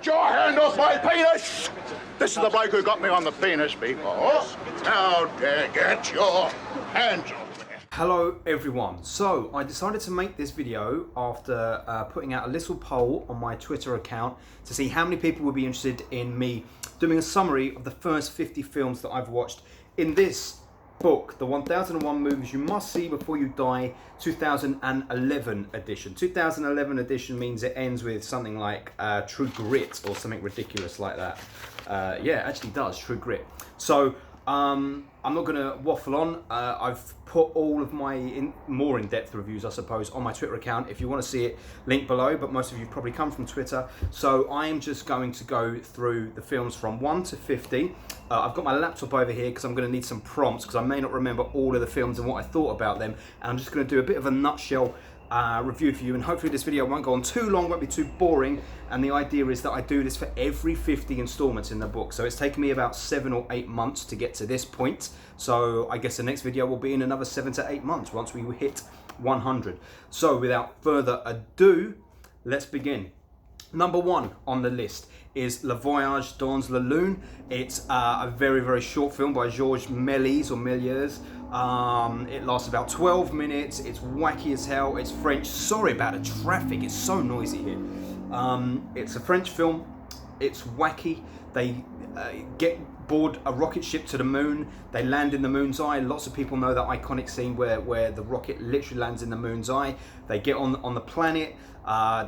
Get your hand off my penis! This is the bloke who got me on the penis before. Now, get your hands off me. Hello everyone. So I decided to make this video after putting out a little poll on my Twitter account to see how many people would be interested in me doing a summary of the first 50 films that I've watched in this book, the 1001 Movies You Must See Before You Die 2011 edition. 2011 edition means it ends with something like True Grit or something ridiculous like that. Yeah, it actually does, True Grit. So I'm not going to waffle on. I've put all of my more in-depth reviews, I suppose, on my Twitter account. If you want to see it, link below, but most of you probably come from Twitter. So I am just going to go through the films from 1 to 50. I've got my laptop over here because I'm going to need some prompts because I may not remember all of the films and what I thought about them. And I'm just going to do a bit of a nutshell review for you, and hopefully this video won't go on too long, won't be too boring. And the idea is that I do this for every 50 installments in the book, so it's taken me about 7 or 8 months to get to this point. So I guess the next video will be in another 7 to 8 months once we hit 100. So without further ado, let's begin. Number 1 on the list is Le Voyage dans la Lune. It's a very, very short film by Georges Méliès or Méliès. It lasts about 12 minutes. It's wacky as hell. It's French. Sorry about the traffic. It's so noisy here. It's a French film. It's wacky. They get board a rocket ship to the moon. They land in the moon's eye. Lots of people know that iconic scene where the rocket literally lands in the moon's eye. They get on the planet.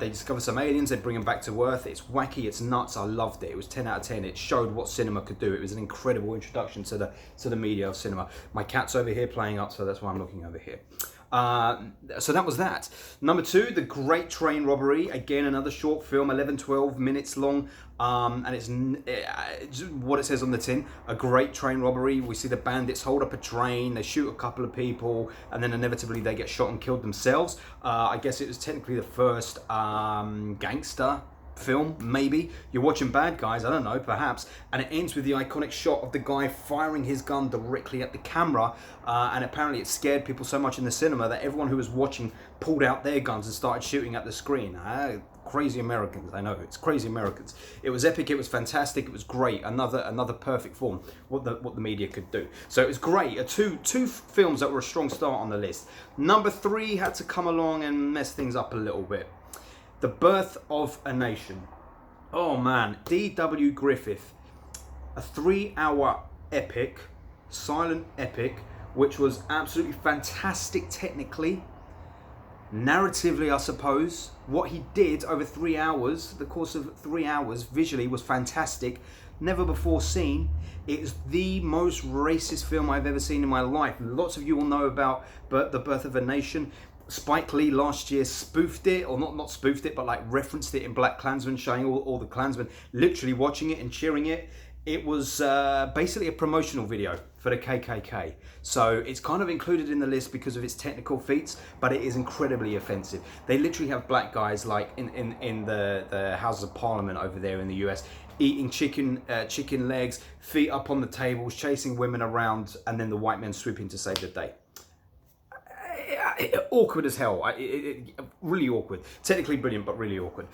They discover some aliens. They bring them back to Earth. It's wacky. It's nuts. I loved it. It was 10 out of 10. It showed what cinema could do. It was an incredible introduction to the media of cinema. My cat's over here playing up, so that's why I'm looking over here. So that was that. Number 2, The Great Train Robbery. Again, another short film, 11-12 minutes long. And it's what it says on the tin, a great train robbery. We see the bandits hold up a train, they shoot a couple of people, and then inevitably they get shot and killed themselves. I guess it was technically the first gangster film, maybe. You're watching bad guys, I don't know, perhaps. And it ends with the iconic shot of the guy firing his gun directly at the camera. And apparently it scared people so much in the cinema that everyone who was watching pulled out their guns and started shooting at the screen. Crazy Americans, I know, it's crazy Americans. It was epic, it was fantastic, it was great. Another perfect form, what the media could do. So it was great. Two films that were a strong start on the list. Number 3 had to come along and mess things up a little bit. The Birth of a Nation. Oh man, D.W. Griffith. A 3-hour epic, silent epic, which was absolutely fantastic technically. Narratively, I suppose, what he did over 3 hours, the course of 3 hours, visually was fantastic, never before seen. It is the most racist film I've ever seen in my life. Lots of you will know about The Birth of a Nation. Spike Lee last year spoofed it, or not spoofed it, but like referenced it in Black Klansman, showing all the Klansmen literally watching it and cheering it. It was basically a promotional video for the KKK. So it's kind of included in the list because of its technical feats, but it is incredibly offensive. They literally have black guys like in the Houses of Parliament over there in the US eating chicken legs, feet up on the tables, chasing women around, and then the white men swooping to save the day. Awkward as hell. Really awkward. Technically brilliant, but really awkward.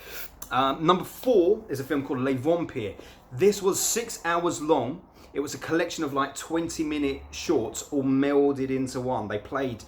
Number 4 is a film called Les Vampires. This was 6 hours long. It was a collection of like 20-minute shorts all melded into one. They played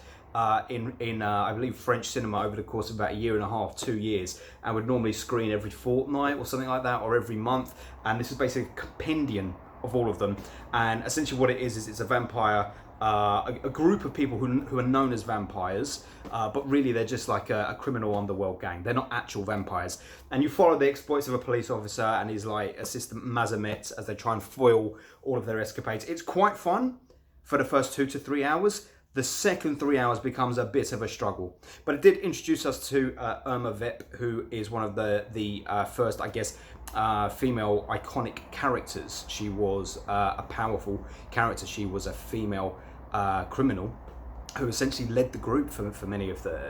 in I believe French cinema over the course of about 1.5 years, 2 years, and would normally screen every fortnight or something like that, or every month. And this is basically a compendium of all of them. And essentially what it is it's a vampire. A group of people who are known as vampires, but really they're just like a criminal underworld gang. They're not actual vampires. And you follow the exploits of a police officer and his like assistant Mazamet as they try and foil all of their escapades. It's quite fun for the first 2 to 3 hours. The second 3 hours becomes a bit of a struggle. But it did introduce us to Irma Vep, who is one of the first, I guess, female iconic characters. She was a powerful character. She was a female criminal who essentially led the group for many of the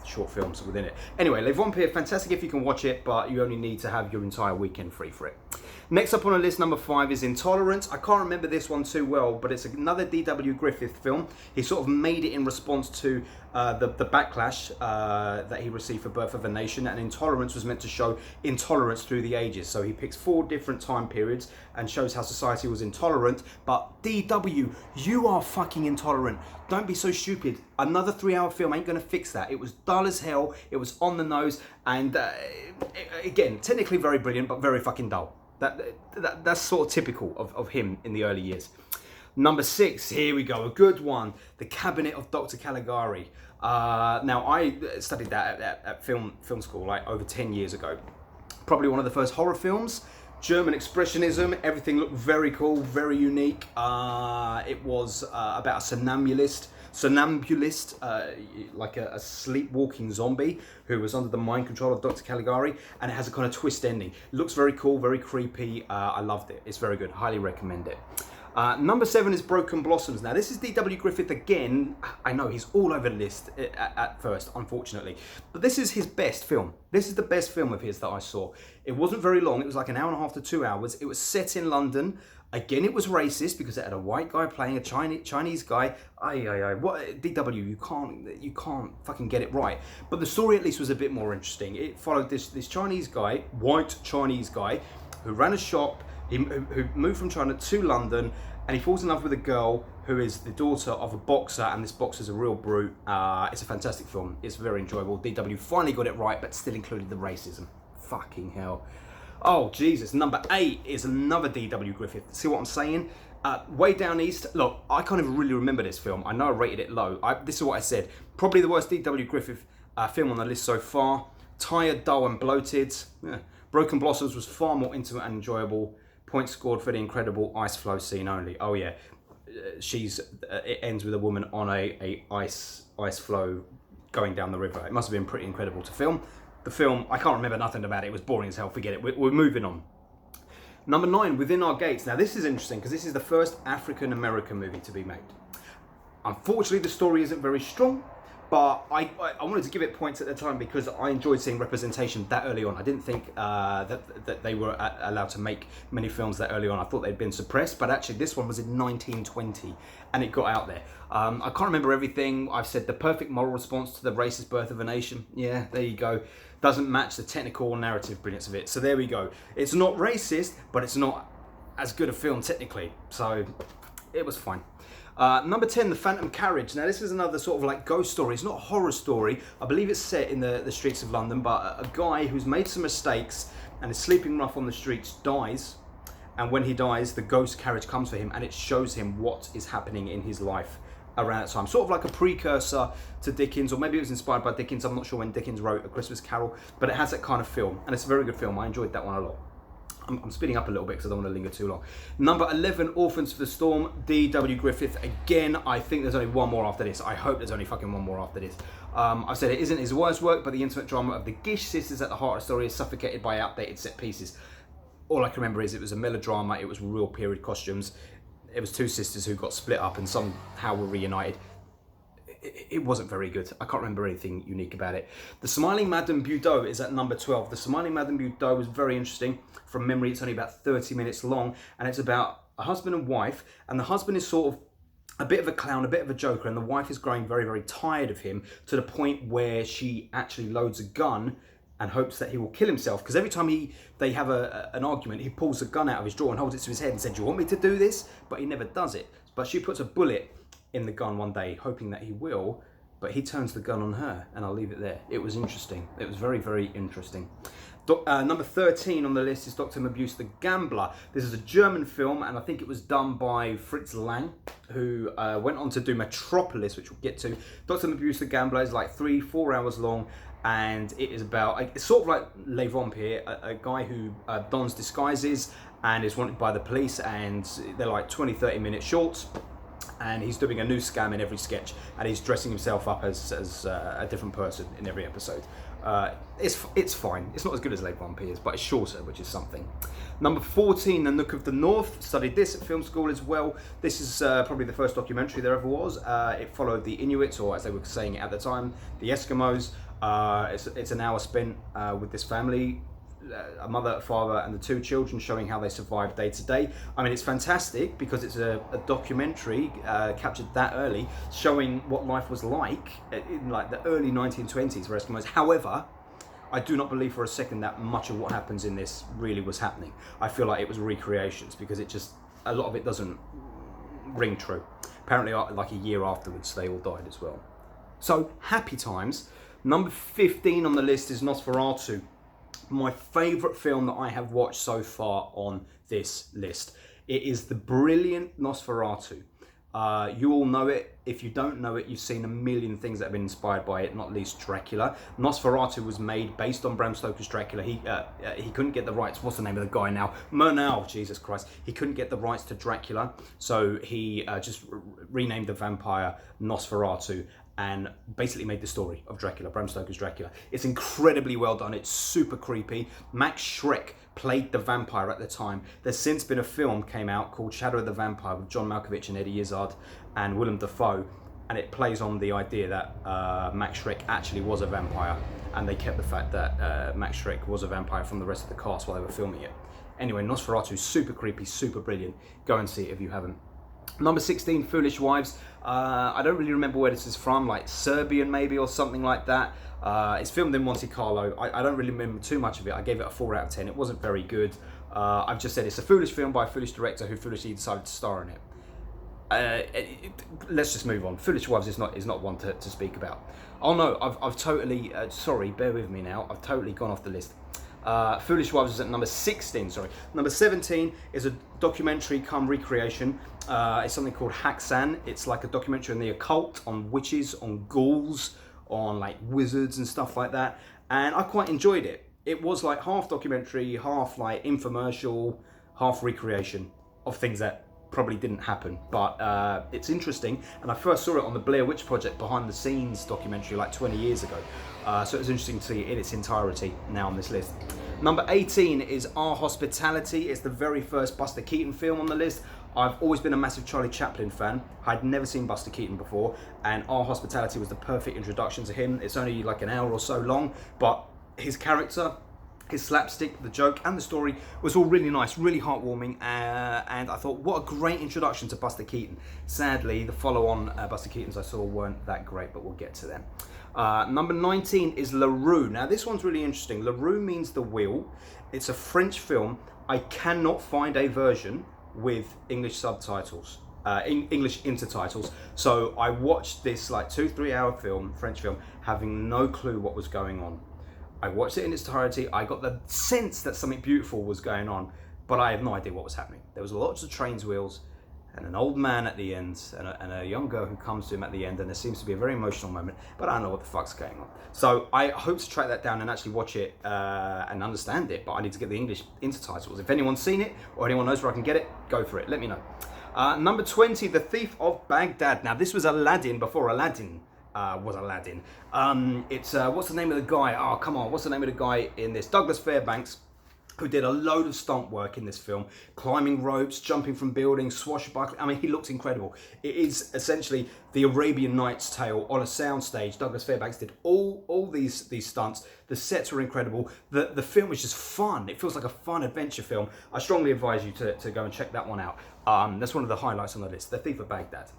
short films within it. Anyway, Les Vampires, fantastic if you can watch it, but you only need to have your entire weekend free for it. Next up on the list, number 5, is Intolerance. I can't remember this one too well, but it's another D.W. Griffith film. He sort of made it in response to the backlash that he received for Birth of a Nation, and Intolerance was meant to show intolerance through the ages. So he picks 4 different time periods and shows how society was intolerant. But D.W., you are fucking intolerant. Don't be so stupid. Another 3-hour film ain't gonna fix that. It was dull as hell, it was on the nose, and again, technically very brilliant, but very fucking dull. That's sort of typical of him in the early years. Number 6, here we go, a good one. The Cabinet of Dr. Caligari. Now, I studied that at film school like over 10 years ago. Probably one of the first horror films. German expressionism, everything looked very cool, very unique. It was about a somnambulist, like a sleepwalking zombie who was under the mind control of Dr. Caligari, and it has a kind of twist ending. It looks very cool, very creepy. I loved it. It's very good. Highly recommend it. Number 7 is Broken Blossoms. Now, this is D.W. Griffith again. I know he's all over the list at first, unfortunately. But this is his best film. This is the best film of his that I saw. It wasn't very long. It was like an hour and a half to 2 hours. It was set in London. Again, it was racist because it had a white guy playing a Chinese guy. What, D.W., you can't fucking get it right. But the story at least was a bit more interesting. It followed this Chinese guy, white Chinese guy, who ran a shop, who moved from China to London, and he falls in love with a girl who is the daughter of a boxer, and this boxer's a real brute. It's a fantastic film. It's very enjoyable. D.W. finally got it right, but still included the racism. Fucking hell. Oh, Jesus. Number 8 is another D.W. Griffith. See what I'm saying? Way Down East. Look, I can't even really remember this film. I know I rated it low. This is what I said. Probably the worst D.W. Griffith film on the list so far. Tired, dull, and bloated. Broken Blossoms was far more intimate and enjoyable. Points scored for the incredible ice flow scene only. Oh yeah, it ends with a woman on a ice flow going down the river. It must have been pretty incredible to film. The film, I can't remember nothing about it. It was boring as hell. Forget it. We're moving on. Number 9, Within Our Gates. Now this is interesting because this is the first African American movie to be made. Unfortunately, the story isn't very strong. But I wanted to give it points at the time because I enjoyed seeing representation that early on. I didn't think that they were allowed to make many films that early on. I thought they'd been suppressed, but actually this one was in 1920 and it got out there. I can't remember everything. I've said the perfect moral response to the racist Birth of a Nation. Yeah, there you go. Doesn't match the technical or narrative brilliance of it. So there we go. It's not racist, but it's not as good a film technically. So it was fine. Number 10, The Phantom Carriage. Now this is another sort of like ghost story. It's not a horror story. I believe it's set in the streets of London, but a guy who's made some mistakes and is sleeping rough on the streets dies. And when he dies, the ghost carriage comes for him and it shows him what is happening in his life around that time. Sort of like a precursor to Dickens, or maybe it was inspired by Dickens. I'm not sure when Dickens wrote A Christmas Carol, but it has that kind of film. And it's a very good film. I enjoyed that one a lot. I'm speeding up a little bit because I don't want to linger too long. Number 11, Orphans of the Storm, D.W. Griffith. Again, I think there's only one more after this. I hope there's only fucking one more after this. I've said it isn't his worst work, but the intimate drama of the Gish sisters at the heart of the story is suffocated by outdated set pieces. All I can remember is it was a melodrama, it was real period costumes. It was 2 sisters who got split up and somehow were reunited. It wasn't very good. I can't remember anything unique about it. The Smiling Madame Beudet is at number 12. The Smiling Madame Beudet was very interesting. From memory, it's only about 30 minutes long, and it's about a husband and wife, and the husband is sort of a bit of a clown, a bit of a joker, and the wife is growing very, very tired of him to the point where she actually loads a gun and hopes that he will kill himself, because every time they have an argument, he pulls a gun out of his drawer and holds it to his head and says, "Do you want me to do this?" But he never does it. But she puts a bullet in the gun one day, hoping that he will, but he turns the gun on her, and I'll leave it there. It was interesting. It was very, very interesting. Number 13 on the list is Dr. Mabuse the Gambler. This is a German film, and I think it was done by Fritz Lang, who went on to do Metropolis, which we'll get to. Dr. Mabuse the Gambler is like 3-4 hours long, and it is about, it's sort of like Les Vampires, a guy who dons disguises and is wanted by the police, and they're like 20-30 minute shorts. And he's doing a new scam in every sketch, and he's dressing himself up as a different person in every episode. It's fine. It's not as good as Les Vampires, but it's shorter, which is something. Number 14, Nanook of the North. Studied this at film school as well. This is probably the first documentary there ever was. It followed the Inuits, or as they were saying at the time, the Eskimos. It's an hour spent with this family a mother, a father, and the two children, showing how they survive day to day. I mean, it's fantastic because it's a documentary captured that early, showing what life was like in like the early 1920s for Eskimos. However, I do not believe for a second that much of what happens in this really was happening. I feel like it was recreations because it just, a lot of it doesn't ring true. Apparently, like a year afterwards, they all died as well. So, happy times. Number 15 on the list is Nosferatu. My favourite film that I have watched so far on this list. It is the brilliant Nosferatu. You all know it. If you don't know it, you've seen a million things that have been inspired by it, not least Dracula. Nosferatu was made based on Bram Stoker's Dracula. He couldn't get the rights. What's the name of the guy now? Murnau, Jesus Christ. He couldn't get the rights to Dracula, so he just renamed the vampire Nosferatu and basically made the story of Dracula, Bram Stoker's Dracula. It's incredibly well done. It's super creepy. Max Schreck played the vampire at the time. There's since been a film came out called Shadow of the Vampire with John Malkovich and Eddie Izzard and Willem Dafoe, and it plays on the idea that Max Schreck actually was a vampire, and they kept the fact that Max Schreck was a vampire from the rest of the cast while they were filming it. Anyway, Nosferatu, super creepy, super brilliant. Go and see it if you haven't. Number 16, Foolish Wives. I don't really remember where this is from, like Serbian maybe or something like that. It's filmed in Monte Carlo. I don't really remember too much of it. I gave it a 4 out of 10. It wasn't very good. I've just said it's a foolish film by a foolish director who foolishly decided to star in it. Let's just move on. Foolish Wives is not one to speak about. Oh no, I've totally, sorry, bear with me now. I've totally gone off the list. Foolish Wives is at number 16, sorry. Number 17 is a documentary come recreation. It's something called Haxan. It's like a documentary on the occult, on witches, on ghouls, on like wizards and stuff like that. And I quite enjoyed it. It was like half documentary, half like infomercial, half recreation of things that probably didn't happen, but it's interesting. And I first saw it on the Blair Witch Project behind the scenes documentary like 20 years ago. So it was interesting to see it in its entirety now on this list. Number 18 is Our Hospitality. It's the very first Buster Keaton film on the list. I've always been a massive Charlie Chaplin fan. I'd never seen Buster Keaton before, and Our Hospitality was the perfect introduction to him. It's only like an hour or so long, but his character, his slapstick, the joke, and the story was all really nice, really heartwarming, and I thought, what a great introduction to Buster Keaton. Sadly, the follow-on Buster Keatons I saw weren't that great, but we'll get to them. Number 19 is La Roue. Now, this one's really interesting. La Roue means the wheel. It's a French film. I cannot find a version with English subtitles, English intertitles. So I watched this like 2-3 hour film, French film, having no clue what was going on. I watched it in its entirety. I got the sense that something beautiful was going on, but I have no idea what was happening. There was lots of trains wheels and an old man at the end and a young girl who comes to him at the end, and there seems to be a very emotional moment, but I don't know what the fuck's going on. So I hope to track that down and actually watch it and understand it, but I need to get the English intertitles. If anyone's seen it or anyone knows where I can get it, go for it, let me know. Number 20, The Thief of Bagdad. Now this was Aladdin before Aladdin was Aladdin. It's, what's the name of the guy? Oh, come on, what's the name of the guy in this? Douglas Fairbanks, who did a load of stunt work in this film, climbing ropes, jumping from buildings, swashbuckling. I mean, he looks incredible. It is essentially the Arabian Nights tale on a soundstage. Douglas Fairbanks did all these stunts. The sets were incredible. The film is just fun. It feels like a fun adventure film. I strongly advise you to go and check that one out. That's one of the highlights on the list, The Thief of Baghdad.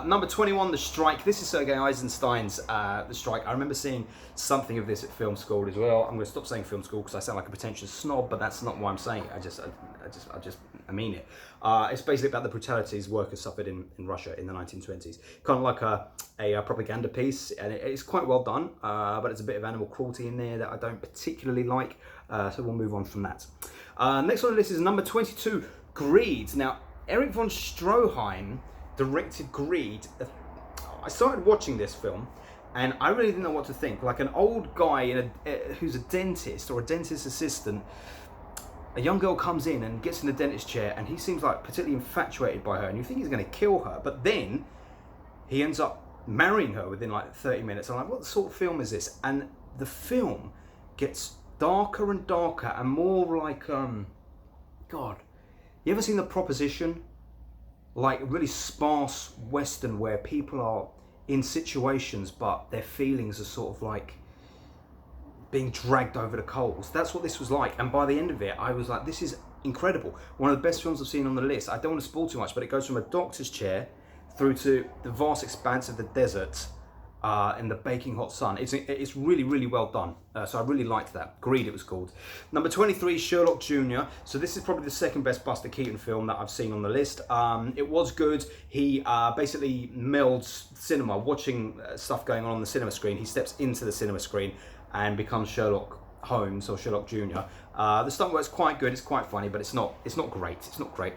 Number 21, The Strike. This is Sergei Eisenstein's The Strike. I remember seeing something of this at film school as well. I'm going to stop saying film school because I sound like a pretentious snob, but that's not why I'm saying it. I mean it. It's basically about the brutalities workers suffered in Russia in the 1920s. Kind of like a propaganda piece, and it's quite well done, but there's a bit of animal cruelty in there that I don't particularly like, so we'll move on from that. Next on the list is number 22, Greed. Now, Erich von Stroheim directed Greed. I started watching this film and I really didn't know what to think. Like an old guy who's a dentist or a dentist assistant, a young girl comes in and gets in the dentist chair and he seems like particularly infatuated by her and you think he's going to kill her, but then he ends up marrying her within like 30 minutes. I'm like, what sort of film is this? And the film gets darker and darker and more like, God, you ever seen The Proposition? Like really sparse Western where people are in situations but their feelings are sort of like being dragged over the coals. That's what this was like. And by the end of it, I was like, this is incredible. One of the best films I've seen on the list. I don't want to spoil too much, but it goes from a doctor's chair through to the vast expanse of the desert in the baking hot sun. It's really, really well done. So I really liked that. Greed, it was called. Number 23, Sherlock Jr. So this is probably the second best Buster Keaton film that I've seen on the list. It was good. He basically melds cinema, watching stuff going on the cinema screen. He steps into the cinema screen and becomes Sherlock Holmes or Sherlock Jr. The stunt work's quite good. It's quite funny, but it's not great. It's not great.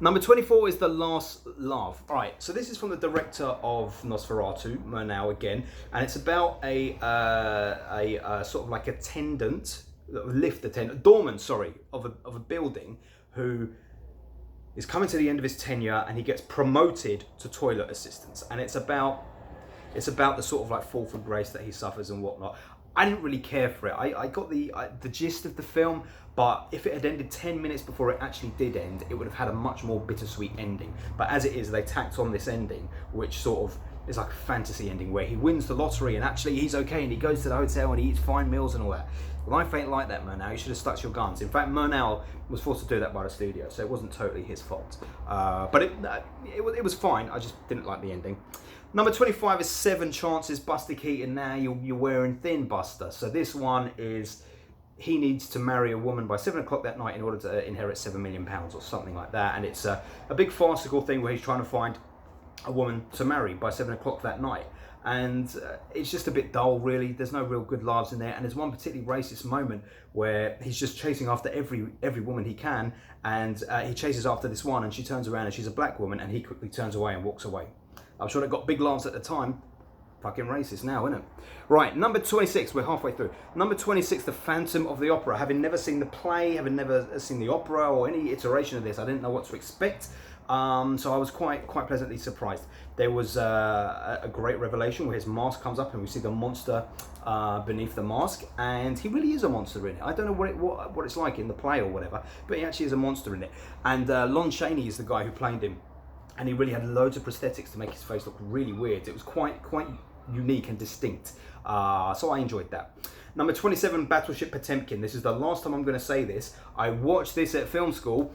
Number 24 is The Last Laugh. All right, so this is from the director of Nosferatu, Murnau again, and it's about a sort of like attendant, lift attendant, doorman, sorry, of a building who is coming to the end of his tenure, and he gets promoted to toilet assistant, and it's about the sort of like fall from grace that he suffers and whatnot. I didn't really care for it. I got the gist of the film, but if it had ended 10 minutes before it actually did end, it would have had a much more bittersweet ending. But as it is, they tacked on this ending, which sort of is like a fantasy ending where he wins the lottery and actually he's okay and he goes to the hotel and he eats fine meals and all that. Life ain't like that, Murnau. You should have stuck to your guns. In fact, Murnau was forced to do that by the studio, so it wasn't totally his fault. But it was fine. I just didn't like the ending. Number 25 is Seven Chances, Buster Keaton. Now you're wearing thin, Buster. So this one is, he needs to marry a woman by 7 o'clock that night in order to inherit £7 million or something like that. And it's a big farcical thing where he's trying to find a woman to marry by 7 o'clock that night. And it's just a bit dull, really. There's no real good laughs in there. And there's one particularly racist moment where he's just chasing after every woman he can. And he chases after this one and she turns around and she's a black woman and he quickly turns away and walks away. I'm sure it got big laughs at the time. Fucking racist now, isn't it? Right, number 26, we're halfway through. Number 26, The Phantom of the Opera. Having never seen the play, having never seen the opera or any iteration of this, I didn't know what to expect. So I was quite pleasantly surprised. There was a great revelation where his mask comes up and we see the monster beneath the mask, and he really is a monster in it. I don't know what it's like in the play or whatever, but he actually is a monster in it. And Lon Chaney is the guy who played him. And he really had loads of prosthetics to make his face look really weird. It was quite unique and distinct. So I enjoyed that. Number 27, Battleship Potemkin. This is the last time I'm going to say this. I watched this at film school,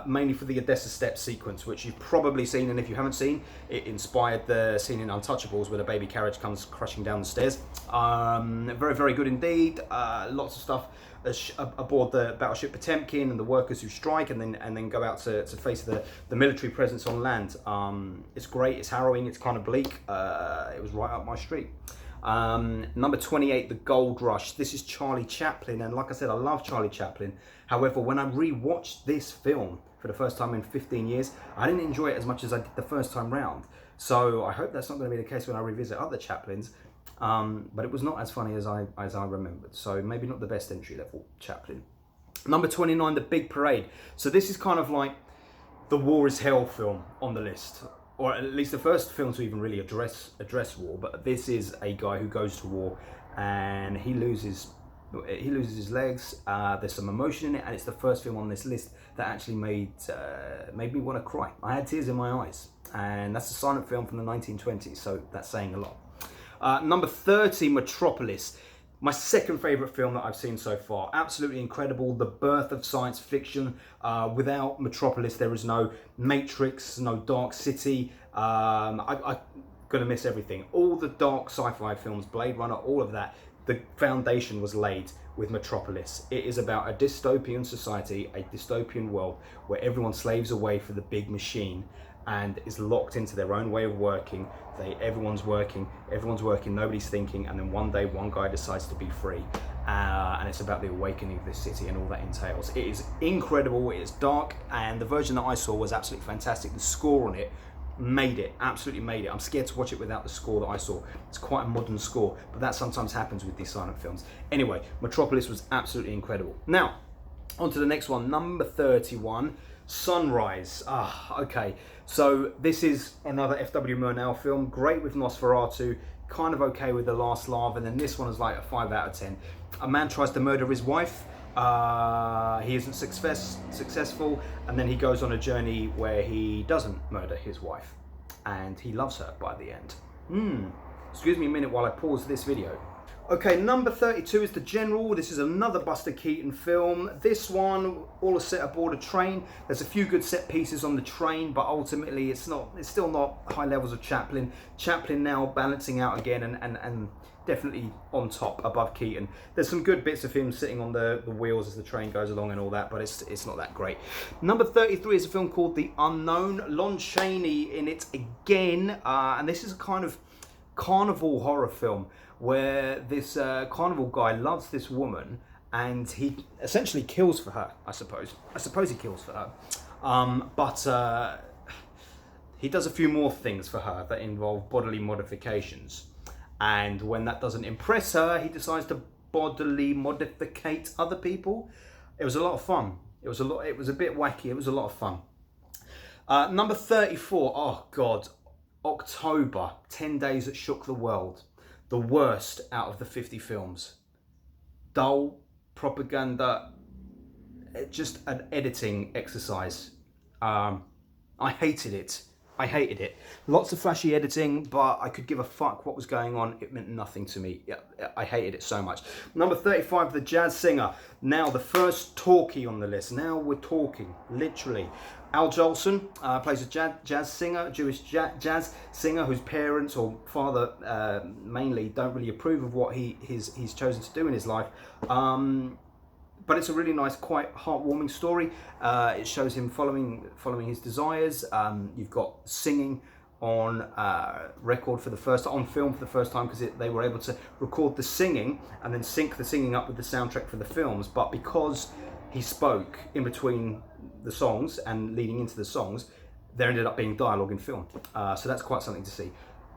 mainly for the Odessa Steps sequence, which you've probably seen. And if you haven't seen, it inspired the scene in Untouchables where the baby carriage comes crashing down the stairs. Very, very good indeed. Lots of stuff aboard the Battleship Potemkin and the workers who strike and then go out to face the military presence on land. It's great, it's harrowing, it's kind of bleak. It was right up my street. Number 28, The Gold Rush. This is Charlie Chaplin, and like I said, I love Charlie Chaplin. However, when I re-watched this film for the first time in 15 years, I didn't enjoy it as much as I did the first time round. So I hope that's not going to be the case when I revisit other Chaplins. But it was not as funny as I remembered. So maybe not the best entry level Chaplin. Number 29, The Big Parade. So this is kind of like the War is Hell film on the list, or at least the first film to even really address war. But this is a guy who goes to war and he loses his legs. There's some emotion in it, and it's the first film on this list that actually made me want to cry. I had tears in my eyes, and that's a silent film from the 1920s, so that's saying a lot. Number 30, Metropolis. My second favourite film that I've seen so far. Absolutely incredible. The birth of science fiction. Without Metropolis, there is no Matrix, no Dark City. I'm going to miss everything. All the dark sci-fi films, Blade Runner, all of that, the foundation was laid with Metropolis. It is about a dystopian society, a dystopian world, where everyone slaves away for the big machine and is locked into their own way of working. Everyone's working, nobody's thinking, and then one day one guy decides to be free. And it's about the awakening of this city and all that entails. It is incredible, it is dark, and the version that I saw was absolutely fantastic. The score on it absolutely made it. I'm scared to watch it without the score that I saw. It's quite a modern score, but that sometimes happens with these silent films. Anyway, Metropolis was absolutely incredible. Now, on to the next one, number 31, Sunrise. Okay. So this is another F.W. Murnau film, great with Nosferatu, kind of okay with The Last Laugh, and then this one is like a 5 out of 10. A man tries to murder his wife, he isn't successful, and then he goes on a journey where he doesn't murder his wife, and he loves her by the end. Excuse me a minute while I pause this video. Okay, number 32 is The General. This is another Buster Keaton film. This one, all is set aboard a train. There's a few good set pieces on the train, but ultimately it's still not high levels of Chaplin. Chaplin now balancing out again and definitely on top above Keaton. There's some good bits of him sitting on the wheels as the train goes along and all that, but it's not that great. Number 33 is a film called The Unknown. Lon Chaney in it again, and this is a kind of carnival horror film where this carnival guy loves this woman and he essentially kills for her, I suppose. I suppose he kills for her. But he does a few more things for her that involve bodily modifications. And when that doesn't impress her, he decides to bodily modificate other people. It was a lot of fun. It was a bit wacky. It was a lot of fun. Number 34, oh God, October, 10 Days That Shook the World. The worst out of the 50 films. Dull, propaganda, just an editing exercise. I hated it. I hated it. Lots of flashy editing, but I could give a fuck what was going on. It meant nothing to me. Yeah, I hated it so much. Number 35, The Jazz Singer. Now, the first talkie on the list. Now we're talking, literally. Al Jolson plays a jazz singer, Jewish jazz singer whose parents or father mainly don't really approve of what he's chosen to do in his life. But it's a really nice, quite heartwarming story. It shows him following his desires. You've got singing on record for the first on film for the first time, because they were able to record the singing and then sync the singing up with the soundtrack for the films. But because he spoke in between the songs and leading into the songs, there ended up being dialogue in film. So that's quite something to see.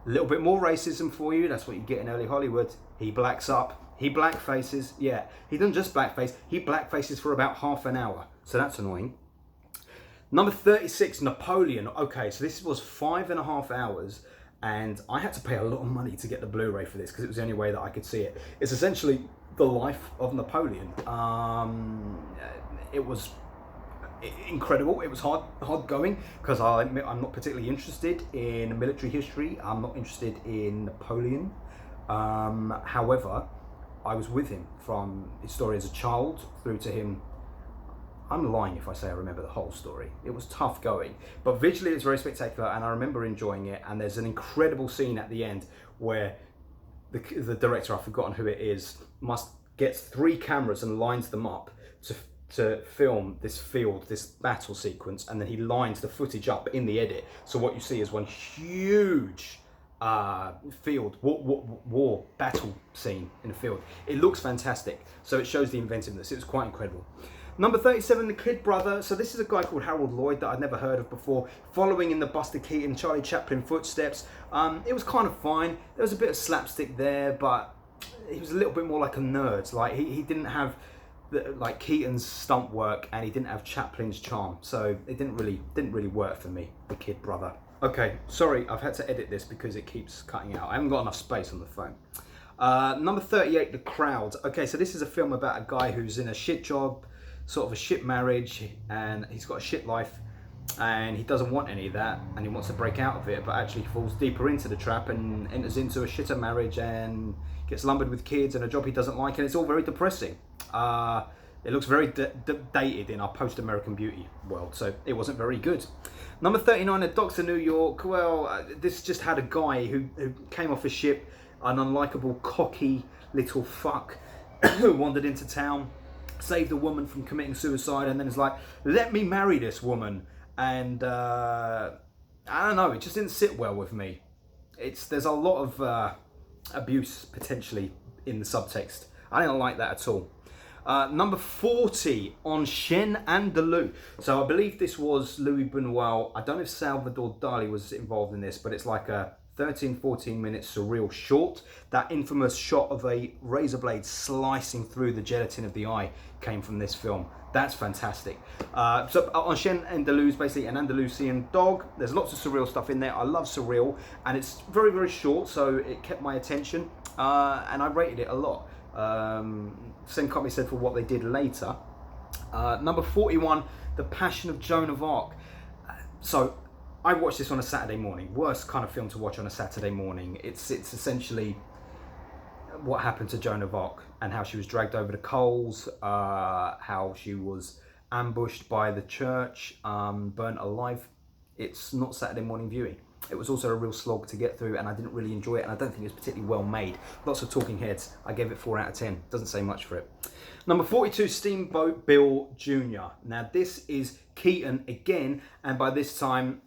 A little bit more racism for you. That's what you get in early Hollywood. He blacks up. He blackfaces. Yeah, he doesn't just blackface. He blackfaces for about half an hour. So that's annoying. Number 36, Napoleon. Okay, so this was 5.5 hours, and I had to pay a lot of money to get the Blu-ray for this because it was the only way that I could see it. It's essentially the life of Napoleon. It was incredible. It was hard going because I admit I'm not particularly interested in military history. I'm not interested in Napoleon. However, I was with him from his story as a child through to him. I'm lying if I say I remember the whole story. It was tough going, but visually it's very spectacular and I remember enjoying it. And there's an incredible scene at the end where the director, I've forgotten who it is, gets 3 cameras and lines them up to film this battle sequence, and then he lines the footage up in the edit. So what you see is one huge field war battle scene in a field. It looks fantastic, so it shows the inventiveness. It was quite incredible. Number 37, The Kid Brother. So this is a guy called Harold Lloyd that I'd never heard of before, following in the Buster Keaton, Charlie Chaplin footsteps. It was kind of fine. There was a bit of slapstick there, but he was a little bit more like a nerd. Like he didn't have like Keaton's stunt work, and he didn't have Chaplin's charm, so it didn't really work for me. The Kid Brother. Okay, sorry, I've had to edit this because it keeps cutting out. I haven't got enough space on the phone. Number 38, The Crowd. Okay, so this is a film about a guy who's in a shit job, sort of a shit marriage, and he's got a shit life, and he doesn't want any of that, and he wants to break out of it, but actually falls deeper into the trap and enters into a shitter marriage and gets lumbered with kids and a job he doesn't like, and it's all very depressing. It looks very dated in our post-American Beauty world, so it wasn't very good. Number 39, A Doctor New York. Well, this just had a guy who came off a ship, an unlikable, cocky little fuck who wandered into town, saved a woman from committing suicide, and then is like, let me marry this woman. And I don't know, it just didn't sit well with me. There's a lot of abuse potentially in the subtext. I didn't like that at all. Number 40, On Chien Andalou. So I believe this was Louis Buñuel. I don't know if Salvador Dali was involved in this, but it's like a 13-14 minute surreal short. That infamous shot of a razor blade slicing through the gelatin of the eye came from this film. That's fantastic. So On Chien Andalou is basically an Andalusian dog. There's lots of surreal stuff in there. I love surreal, and it's very, very short, so it kept my attention, and I rated it a lot. Same can't be said for what they did later. Number 41, The Passion of Joan of Arc. So I watched this on a Saturday morning. Worst kind of film to watch on a Saturday morning. It's essentially what happened to Joan of Arc and how she was dragged over the coals, how she was ambushed by the church, burnt alive. It's not Saturday morning viewing. It was also a real slog to get through, and I didn't really enjoy it, and I don't think it's particularly well made. Lots of talking heads. I gave it 4 out of 10. Doesn't say much for it. Number 42, Steamboat Bill Jr. Now this is Keaton again, and by this time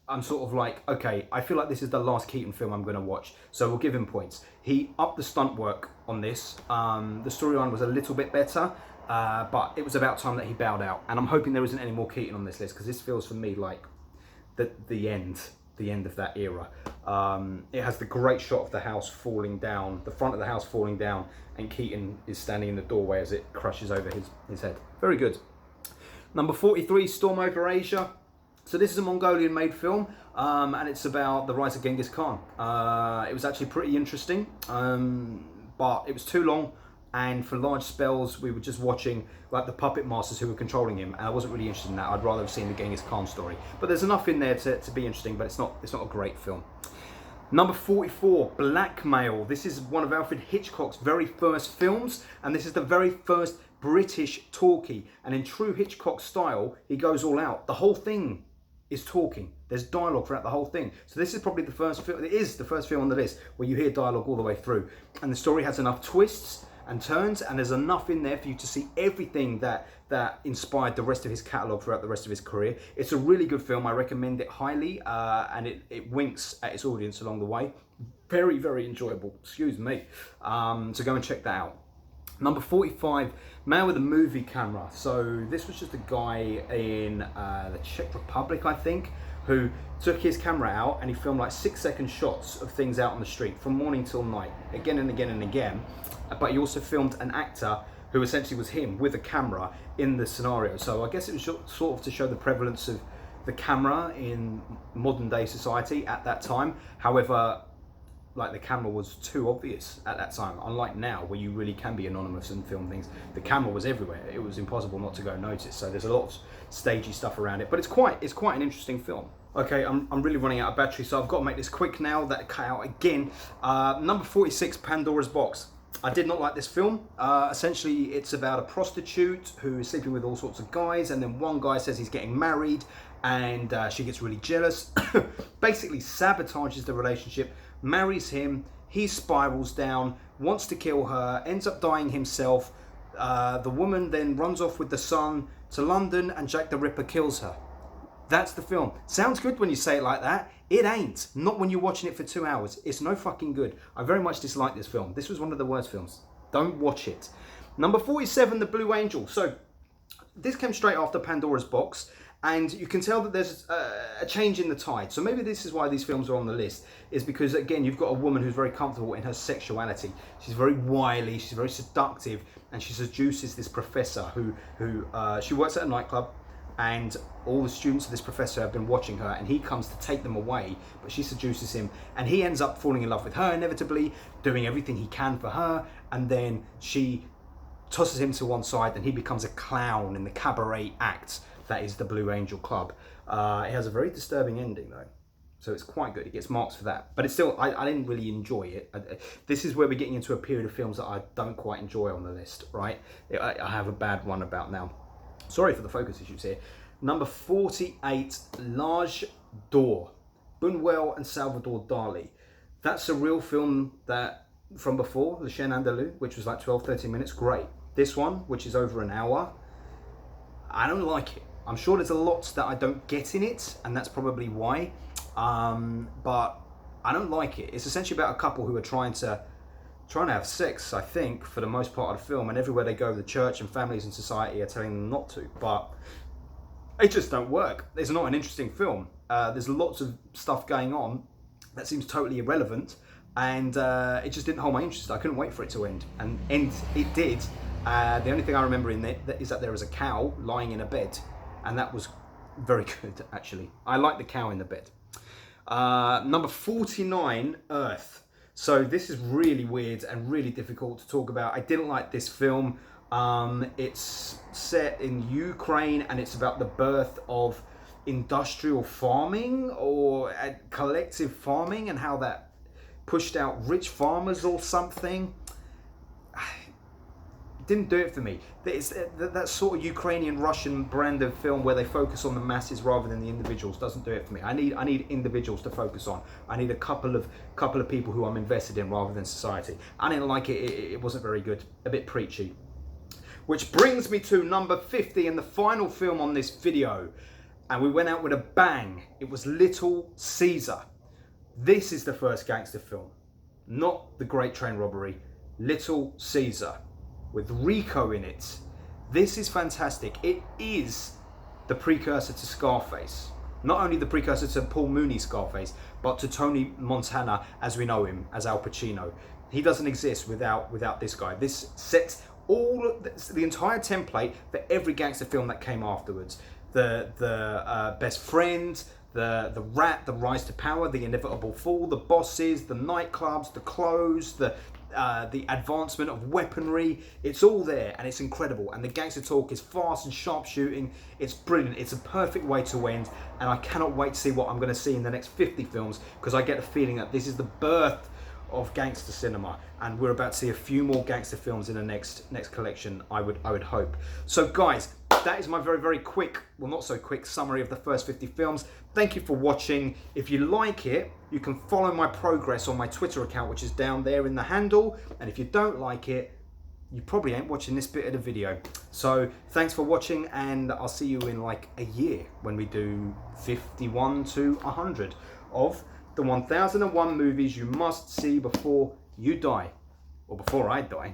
I'm sort of like, okay, I feel like this is the last Keaton film I'm going to watch, so we'll give him points. He upped the stunt work on this. The storyline was a little bit better, but it was about time that he bowed out, and I'm hoping there isn't any more Keaton on this list, because this feels for me like the end of that era. It has the great shot of the house falling down, the front of the house falling down, and Keaton is standing in the doorway as it crashes over his head. Very good. Number 43, Storm Over Asia. So this is a Mongolian-made film, and it's about the rise of Genghis Khan. It was actually pretty interesting, but it was too long, and for large spells we were just watching like the puppet masters who were controlling him, and I wasn't really interested in that. I'd rather have seen the Genghis Khan story. But there's enough in there to be interesting, but it's not a great film. Number 44, Blackmail. This is one of Alfred Hitchcock's very first films, and this is the very first British talkie. And in true Hitchcock style, he goes all out. The whole thing is talking. There's dialogue throughout the whole thing. So this is probably the first film, it is the first film on the list where you hear dialogue all the way through. And the story has enough twists and turns, and there's enough in there for you to see everything that inspired the rest of his catalogue throughout the rest of his career. It's a really good film. I recommend it highly, and it winks at its audience along the way. Very, very enjoyable. Excuse me. So go and check that out. Number 45, Man with a Movie Camera. So this was just a guy in the Czech Republic, I think, who took his camera out and he filmed like 6-second shots of things out on the street from morning till night, again and again and again. But he also filmed an actor who essentially was him with a camera in the scenario. So I guess it was sort of to show the prevalence of the camera in modern day society at that time. However, like the camera was too obvious at that time, unlike now where you really can be anonymous and film things. The camera was everywhere. It was impossible not to go notice. So there's a lot of stagey stuff around it, but it's quite an interesting film. Okay, I'm really running out of battery, so I've got to make this quick now. That cut out again. Number 46, Pandora's Box. I did not like this film. Essentially, it's about a prostitute who is sleeping with all sorts of guys, and then one guy says he's getting married, and she gets really jealous, basically sabotages the relationship, marries him, he spirals down, wants to kill her, ends up dying himself. The woman then runs off with the son to London, and Jack the Ripper kills her. That's the film. Sounds good when you say it like that. It ain't. Not when you're watching it for 2 hours. It's no fucking good. I very much dislike this film. This was one of the worst films. Don't watch it. Number 47, The Blue Angel. So this came straight after Pandora's Box, and you can tell that there's a change in the tide. So maybe this is why these films are on the list, is because, again, you've got a woman who's very comfortable in her sexuality. She's very wily, she's very seductive, and she seduces this professor who she works at a nightclub, and all the students of this professor have been watching her, and he comes to take them away, but she seduces him, and he ends up falling in love with her inevitably, doing everything he can for her, and then she tosses him to one side, and he becomes a clown in the cabaret act that is the Blue Angel Club. It has a very disturbing ending though, so it's quite good. It gets marks for that, but it's still, I didn't really enjoy it. This is where we're getting into a period of films that I don't quite enjoy on the list, right? I have a bad one about now. Sorry for the focus issues here. Number 48, Large Door. Buñuel and Salvador Dali. That's a real film that from before, Le Chien Andalou, which was like 12-13 minutes, great. This one, which is over an hour, I don't like it. I'm sure there's a lot that I don't get in it, and that's probably why. But I don't like it. It's essentially about a couple who are trying to have sex, I think, for the most part of the film, and everywhere they go, the church and families and society are telling them not to, but it just don't work. It's not an interesting film. There's lots of stuff going on that seems totally irrelevant, and it just didn't hold my interest. I couldn't wait for it to end, and it did. The only thing I remember in it is that there was a cow lying in a bed, and that was very good, actually. I like the cow in the bed. Number 49, Earth. So this is really weird and really difficult to talk about. I didn't like this film. It's set in Ukraine, and it's about the birth of industrial farming or collective farming, and how that pushed out rich farmers or something. didn't do it for me. It's that sort of Ukrainian-Russian brand of film where they focus on the masses rather than the individuals doesn't do it for me. I need individuals to focus on. I need a couple of people who I'm invested in rather than society. I didn't like it. It wasn't very good. A bit preachy. Which brings me to number 50 and the final film on this video. And we went out with a bang. It was Little Caesar. This is the first gangster film. Not The Great Train Robbery. Little Caesar. With Rico in it. This is fantastic. It is the precursor to Scarface. Not only the precursor to Paul Mooney's Scarface, but to Tony Montana as we know him, as Al Pacino. He doesn't exist without this guy. This sets the entire template for every gangster film that came afterwards. The Best Friend, the Rat, the Rise to Power, the Inevitable Fall, the Bosses, the nightclubs, the clothes, the advancement of weaponry. It's all there and it's incredible, and the gangster talk is fast and sharp shooting. It's brilliant. It's a perfect way to end, and I cannot wait to see what I'm going to see in the next 50 films, because I get a feeling that this is the birth of gangster cinema, and we're about to see a few more gangster films in the next collection, I would hope. So guys, that is my very, very quick, well not so quick, summary of the first 50 films. Thank you for watching. If you like it, you can follow my progress on my Twitter account, which is down there in the handle. And if you don't like it, you probably ain't watching this bit of the video. So thanks for watching, and I'll see you in like a year when we do 51 to 100 of the 1001 movies you must see before you die, or before I die.